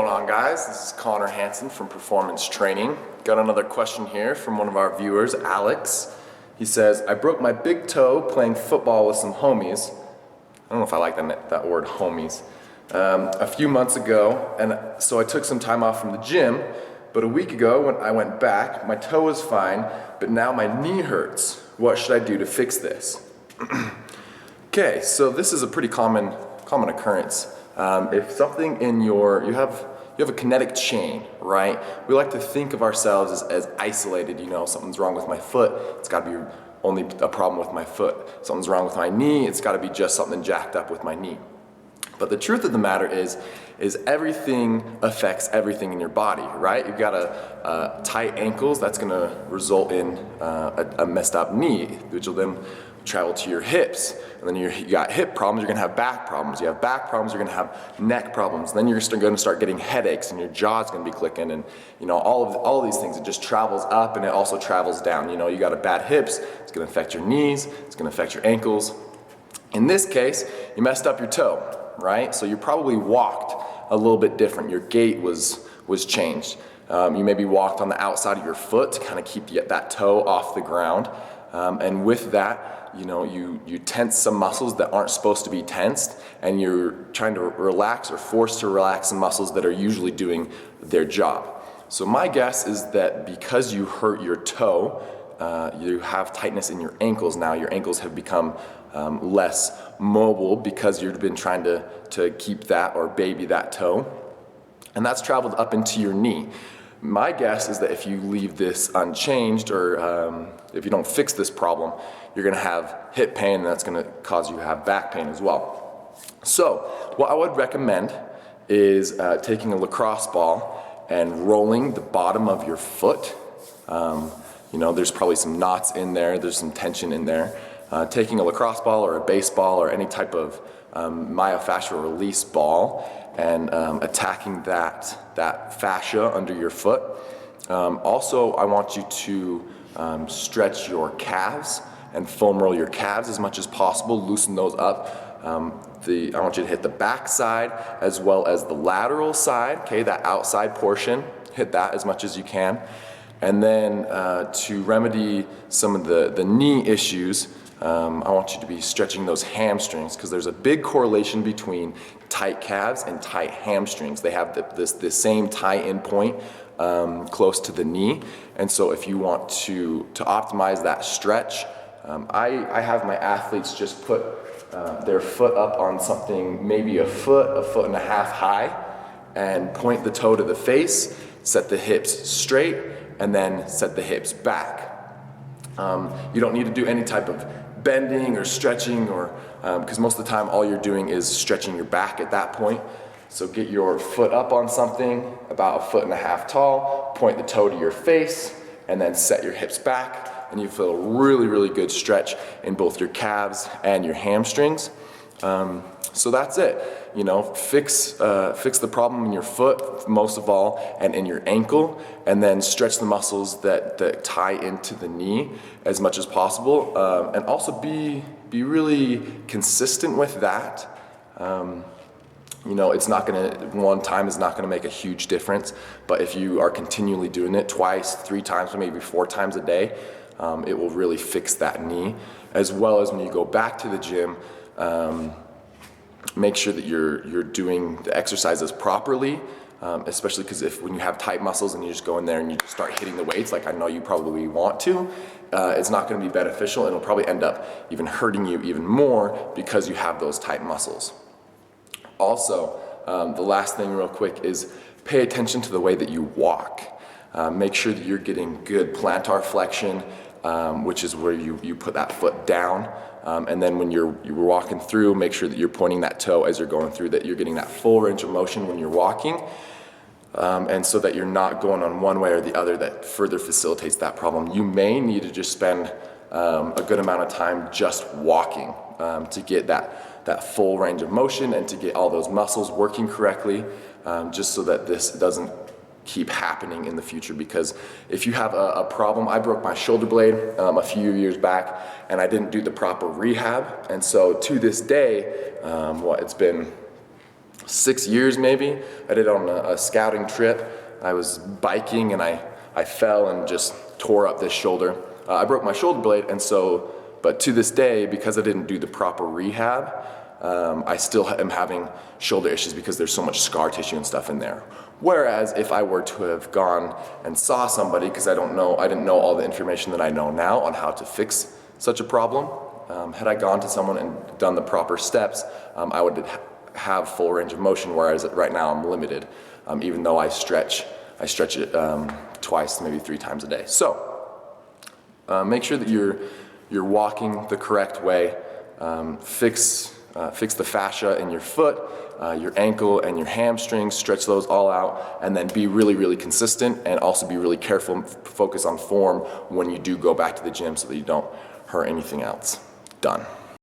going on, guys? This is Connor Hansen from Performance Training. Got another question here from one of our viewers, Alex. He says, I broke my big toe playing football with some homies. I don't know if I like that word, homies. A few months ago, and so I took some time off from the gym, but a week ago when I went back, my toe was fine, but now my knee hurts. What should I do to fix this? Okay, so this is a pretty common occurrence. If something in you have a kinetic chain, right? We like to think of ourselves as isolated. You know, something's wrong with my foot, it's got to be only a problem with my foot. Something's wrong with my knee, it's got to be just something jacked up with my knee. But the truth of the matter is everything affects everything in your body, right? You've got tight ankles, that's going to result in a messed up knee, which will then travel to your hips. And then you got hip problems, you're going to have back problems. You have back problems, you're going to have neck problems. Then you're going to start getting headaches, and your jaw's going to be clicking, and you know all of these things. It just travels up, and it also travels down. You know, you got a bad hips, it's going to affect your knees, it's going to affect your ankles. In this case, you messed up your toe, right? So you probably walked a little bit different. Your gait was changed. You maybe walked on the outside of your foot to kind of keep that toe off the ground. And with that, you know, you tense some muscles that aren't supposed to be tensed, and you're trying to relax or forced to relax some muscles that are usually doing their job. So my guess is that because you hurt your toe, you have tightness in your ankles now. Your ankles have become less mobile because you've been trying to keep that or baby that toe, and that's traveled up into your knee. My guess is that if you leave this unchanged, or if you don't fix this problem, you're going to have hip pain, and that's going to cause you to have back pain as well. So what I would recommend is taking a lacrosse ball and rolling the bottom of your foot. You know, there's probably some knots in there, there's some tension in there. Taking a lacrosse ball or a baseball or any type of myofascial release ball and attacking that fascia under your foot. Also, I want you to stretch your calves and foam roll your calves as much as possible, loosen those up. I want you to hit the back side as well as the lateral side, okay, that outside portion, hit that as much as you can. And then to remedy some of the knee issues, I want you to be stretching those hamstrings, because there's a big correlation between tight calves and tight hamstrings. They have the same tie-in point close to the knee, and so if you want to optimize that stretch, I have my athletes just put their foot up on something maybe a foot and a half high, and point the toe to the face, set the hips straight, and then set the hips back. You don't need to do any type of bending or stretching, or because most of the time all you're doing is stretching your back at that point. So get your foot up on something about a foot and a half tall, point the toe to your face, and then set your hips back, and you feel a really, really good stretch in both your calves and your hamstrings. So that's it. You know, fix the problem in your foot most of all, and in your ankle, and then stretch the muscles that tie into the knee as much as possible, and also be really consistent with that. You know, it's not one time is not gonna make a huge difference, but if you are continually doing it twice, 3 times, maybe 4 times a day, it will really fix that knee. As well as when you go back to the gym, make sure that you're doing the exercises properly, especially because when you have tight muscles and you just go in there and you just start hitting the weights like I know you probably want to, it's not going to be beneficial, and it'll probably end up even hurting you even more because you have those tight muscles. Also, the last thing real quick is pay attention to the way that you walk. Make sure that you're getting good plantar flexion, which is where you put that foot down. And then when you're walking through, make sure that you're pointing that toe as you're going through, that you're getting that full range of motion when you're walking, and so that you're not going on one way or the other. That further facilitates that problem. You may need to just spend a good amount of time just walking to get that full range of motion and to get all those muscles working correctly, just so that this doesn't keep happening in the future. Because if you have a problem, I broke my shoulder blade a few years back, and I didn't do the proper rehab, and so to this day, it's been 6 years maybe. I did it on a scouting trip. I was biking and I fell and just tore up this shoulder. I broke my shoulder blade, and so, but to this day, because I didn't do the proper rehab, I still am having shoulder issues because there's so much scar tissue and stuff in there. Whereas if I were to have gone and saw somebody, because I didn't know all the information that I know now on how to fix such a problem, had I gone to someone and done the proper steps, I would have full range of motion, whereas right now I'm limited, even though I stretch it twice, maybe 3 times a day. So make sure that you're walking the correct way. Fix the fascia in your foot, your ankle and your hamstrings, stretch those all out, and then be really, really consistent, and also be really careful, focus on form when you do go back to the gym so that you don't hurt anything else. Done.